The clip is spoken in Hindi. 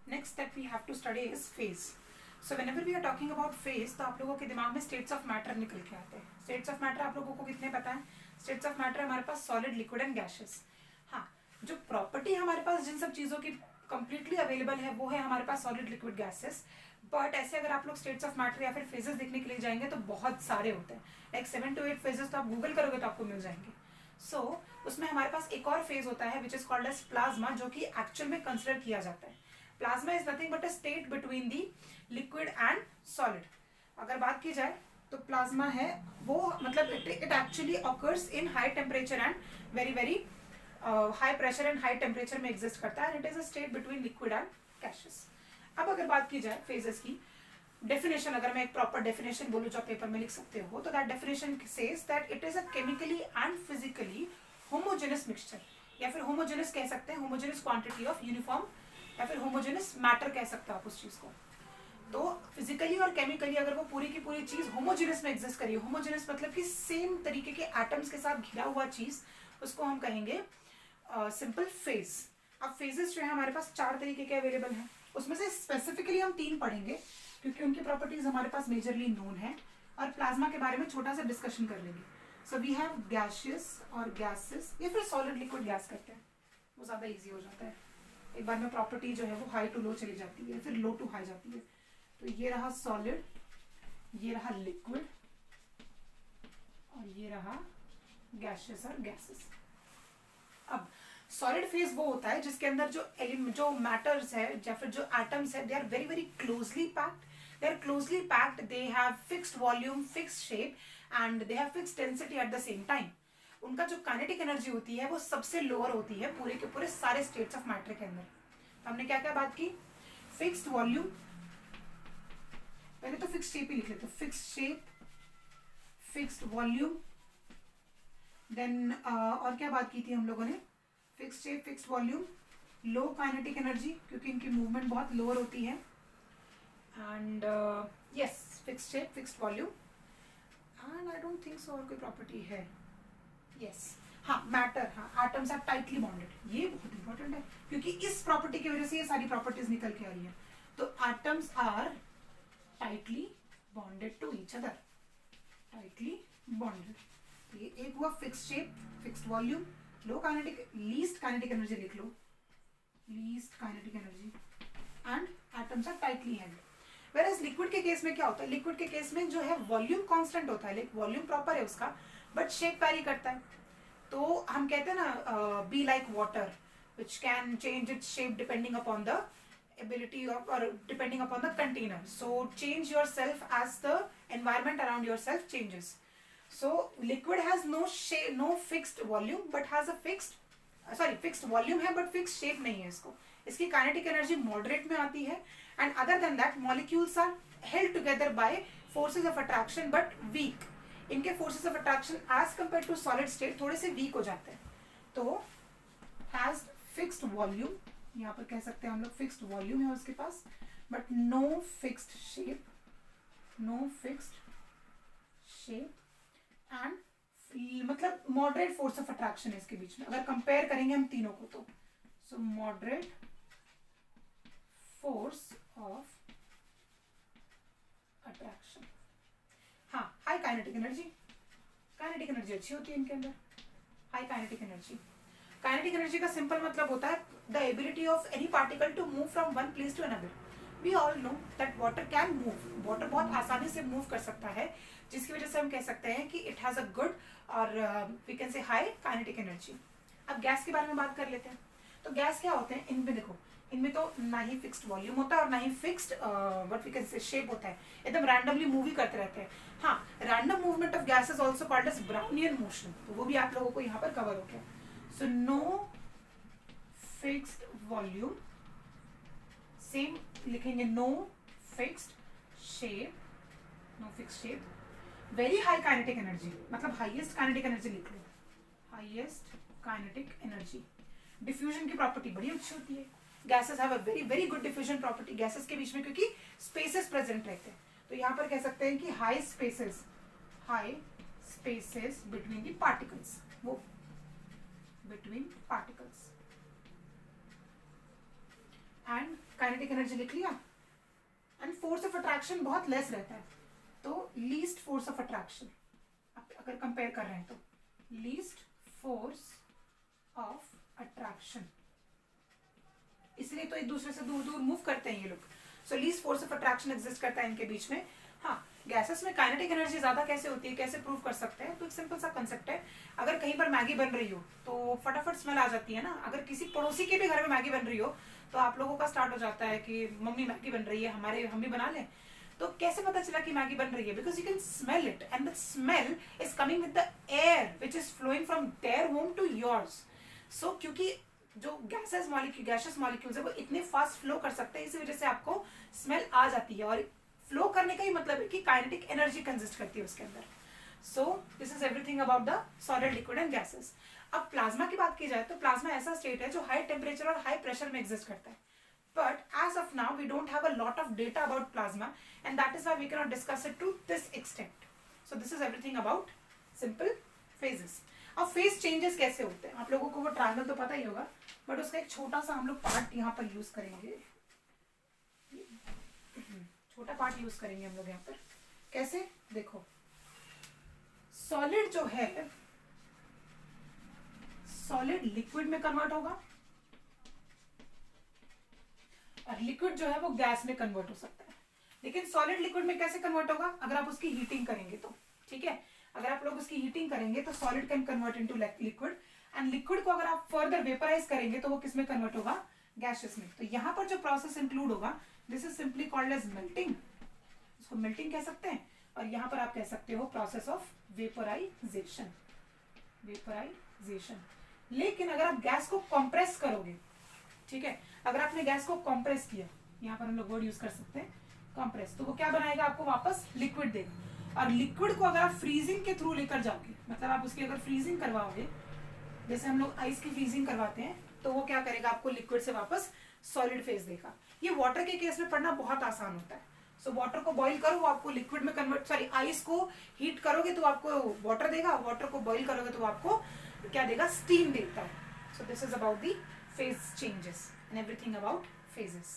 next that we have to study is phase. So whenever we are talking about phase, तो आप लोगों के दिमाग में states of matter निकल के आते हैं. States of matter आप लोगों को कितने पता है? States of matter हमारे पास solid, liquid and gaseous. हाँ, जो property हमारे पास जिन सब चीज़ों की completely available है वो है हमारे पास solid, liquid, gaseous. बट ऐसे अगर आप लोग states of matter या फिर phases देखने के लिए जाएंगे तो बहुत सारे होते हैं. Like 7 to 8 phases तो आप गूगल करोगे तो आपको मिल जाएंगे. So उसमें हमारे पास एक और फेज होता है which is called as plasma, जो कि एक्चुअल में कंसिडर किया जाता है. Plasma is nothing but a state between the liquid and solid. अगर बात की जाए तो प्लाज्मा है वो मतलब it actually occurs in high temperature and very very high pressure and high temperature में एग्जिस्ट करता है. And it is a state between liquid and gases. अब अगर बात की जाए फेजेस की डेफिनेशन, अगर मैं एक प्रॉपर डेफिनेशन बोलूँ जो आप पेपर में लिख सकते हो, तो that definition says that it is a chemically and physically homogeneous mixture, या फिर होमोजेनस कह सकते हैं, होमोजेनस क्वांटिटी ऑफ यूनिफॉर्म, या फिर होमोजेनस मैटर कह सकते हो आप उस चीज को. तो फिजिकली और केमिकली अगर वो पूरी की पूरी चीज होमोजेनस में एग्जिस्ट करिए, होमोजेनस मतलब कि सेम तरीके के एटम्स के साथ घिरा हुआ चीज, उसको हम कहेंगे सिंपल फेज. अब फेजेस जो है हमारे पास 4 तरीके के अवेलेबल हैं. उसमें से स्पेसिफिकली हम 3 पढ़ेंगे क्योंकि उनकी प्रॉपर्टीज हमारे पास मेजरली नोन है, और प्लाज्मा के बारे में छोटा सा डिस्कशन कर लेंगे. सो वी हैव गैसियस और गैसेस, या फिर सॉलिड लिक्विड गैस करते हैं, वो ज्यादा इजी हो जाता है. एक बार में प्रॉपर्टी जो है वो हाई टू लो चली जाती है, फिर लो टू हाई जाती है. तो ये रहा सॉलिड, ये रहा लिक्विड, और ये रहा गैसियस और गैसेस. अब सॉलिड फेज वो होता है जिसके अंदर जो मैटर्स है या फिर जो एटम्स है, they are very very closely packed. they are closely packed, they have fixed volume, fixed shape and they have fixed density at the same time. उनका जो काइनेटिक एनर्जी होती है वो सबसे लोअर होती है पूरे के पूरे सारे स्टेट्स ऑफ मैटर के अंदर. तो हमने क्या क्या बात की? फिक्स्ड वॉल्यूम, पहले तो फिक्स्ड शेप ही लिख लेते. Fixed shape, fixed volume, then और क्या बात की थी हम लोगों ने? Fixed shape, fixed volume, low kinetic energy क्योंकि इनकी मूवमेंट बहुत लोअर होती है, and yes fixed shape, fixed volume, and I don't think so और कोई प्रॉपर्टी है. यस हाँ, मैटर, हाँ, एटम्स आर टाइटली बॉन्डेड. ये बहुत इंपॉर्टेंट है क्योंकि इस प्रॉपर्टी की वजह से ये सारी प्रॉपर्टीज निकल के आ रही है. तो atoms are tightly bonded to each other, tightly bonded. ये एक हुआ fixed shape, fixed volume, low kinetic, least kinetic energy लिख लो, least kinetic energy, and atoms are tightly held. Where liquid के केस में क्या होता है? लिक्विड के केस में जो है वॉल्यूम कांस्टेंट होता है, वॉल्यूम प्रॉपर है उसका, बट शेप वैरी करता है. तो हम कहते हैं ना be like water which can change its shape depending upon the ability of or depending upon the container. So change yourself as the environment around yourself changes. So liquid has no shape, no fixed volume but has a fixed volume है but fixed shape नहीं है इसको. इसकी kinetic energy moderate में आती है, and other than that molecules are held together by forces of attraction but weak. इनके forces of attraction as compared to solid state थोड़े से weak हो जाते हैं. तो has fixed volume, यहाँ पर कह सकते हैं हम लोग फिक्स्ड वॉल्यूम है उसके पास, but no fixed shape, no fixed shape, and मतलब मॉडरेट फोर्स ऑफ अट्रैक्शन है इसके बीच में. अगर कंपेयर करेंगे हम तीनों को तो so moderate force of attraction. हाँ, high kinetic energy, kinetic energy अच्छी होती है इनके अंदर, high kinetic energy. Kinetic energy का सिंपल मतलब होता है the ability of any particle to move from one place to another. We all know that water can move, water बहुत आसानी से मूव कर सकता है, जिसकी वजह से हम कह सकते हैं कि इट हैज अ गुड और we can say high kinetic energy. अब गैस के बारे में बात कर लेते हैं. तो गैस क्या होते हैं? इनमें देखो, इनमें तो ना ही फिक्स्ड वॉल्यूम होता है और ना ही fixed what we can say shape होता है, एकदम रैंडमली मूव ही करते रहते हैं. हाँ, random movement of gas is also called as Brownian motion, तो वो भी आप लोगों को यहाँ पर कवर हो गया. So no fixed volume, same लिखेंगे, no fixed shape, no fixed shape, very high kinetic energy, मतलब highest kinetic energy लिख लो, highest kinetic energy. Diffusion की प्रॉपर्टी बड़ी अच्छी होती है. Gases have a very very good diffusion property. Gases के बीच में क्योंकि spaces present रहते हैं, तो यहाँ पर कह सकते हैं कि high spaces between the particles, वो between particles, and kinetic energy लिख लिया, एंड फोर्स ऑफ अट्रैक्शन बहुत लेस रहता है, तो लीस्ट फोर्स ऑफ अट्रैक्शन अगर कंपेयर कर रहे हैं तो लीस्ट फोर्स ऑफ अट्रैक्शन, इसलिए तो एक दूसरे से दूर दूर मूव करते हैं ये लोग। So least force of attraction exist करता है इनके बीच में। हाँ, गैसेस में काइनेटिक एनर्जी ज्यादा कैसे होती है, कैसे प्रूव कर सकते हैं, तो एक सिंपल सा कंसेप्ट है। अगर कहीं पर मैगी बन रही हो तो फटाफट स्मेल आ जाती है ना। अगर किसी पड़ोसी के भी घर में मैगी बन रही हो तो आप लोगों का स्टार्ट हो जाता है कि मम्मी मैगी बन रही है, हम भी बना लें। तो कैसे पता चला कि मैगी बन रही है? Because you can smell it, and the smell is coming with the air which is flowing from their home to yours. So क्योंकि जो गैसेस मॉलिक्यूल्स है वो इतने फास्ट फ्लो कर सकते हैं, इसी वजह से आपको स्मेल आ जाती है। और फ्लो करने का ही मतलब है कि काइनेटिक एनर्जी कंसिस्ट करती है उसके अंदर। So this is everything about the solid, liquid and gases. अब प्लाज्मा की बात की जाए तो प्लाज्मा ऐसा स्टेट है जो हाई टेम्परेचर और हाई प्रेशर में एग्जिस्ट करता है। But as of now, we don't have a lot of data about plasma, and that is why we cannot discuss it to this extent. So this is everything about simple phases. अब फेज चेंजेस कैसे होते हैं? आप लोगों को वो ट्रायंगल तो पता ही होगा, बट उसका एक छोटा सा हम लोग पार्ट यहाँ पर यूज करेंगे। छोटा पार्ट यूज करेंगे हम लोग यहाँ पर। कैसे? देखो, सॉलिड जो है, सॉलिड लिक्विड में कन्वर्ट होगा और लिक्विड जो है वो गैस में कन्वर्ट हो सकता है। लेकिन सॉलिड लिक्विड में कैसे कन्वर्ट होगा? अगर आप उसकी हीटिंग करेंगे तो, ठीक है, अगर आप लोग उसकी हीटिंग करेंगे तो solid can convert into liquid, and liquid को अगर आप फर्दर वेपराइज करेंगे तो वो किस में कन्वर्ट होगा? गैसेस में। तो यहाँ पर जो प्रोसेस इंक्लूड होगा, this is simply called as melting, इसको मेल्टिंग कह सकते हैं। और यहाँ पर आप कह सकते हो प्रोसेस ऑफ वेपराइजेशन, वेपराइजेशन। लेकिन अगर आप गैस को कंप्रेस करोगे, ठीक है, अगर आपने गैस को कंप्रेस किया, यहाँ पर हम लोग वर्ड यूज कर सकते हैं कंप्रेस, तो वो क्या बनाएगा? आपको वापस लिक्विड देगा। और लिक्विड को अगर आप फ्रीजिंग के थ्रू लेकर जाओगे, मतलब आप उसकी अगर फ्रीजिंग करवाओगे, जैसे हम लोग आइस की फ्रीजिंग करवाते हैं, तो वो क्या करेगा? आपको लिक्विड से वापस सॉलिड फेज देगा। ये वाटर के केस में पढ़ना बहुत आसान होता है। सो वाटर को बॉईल करो, वो आपको लिक्विड में कन्वर्ट, सॉरी, आइस को हीट करोगे तो आपको वाटर देगा, वाटर को बॉईल करोगे तो आपको क्या देगा? स्टीम देता है। So this is about the phase changes and everything about phases.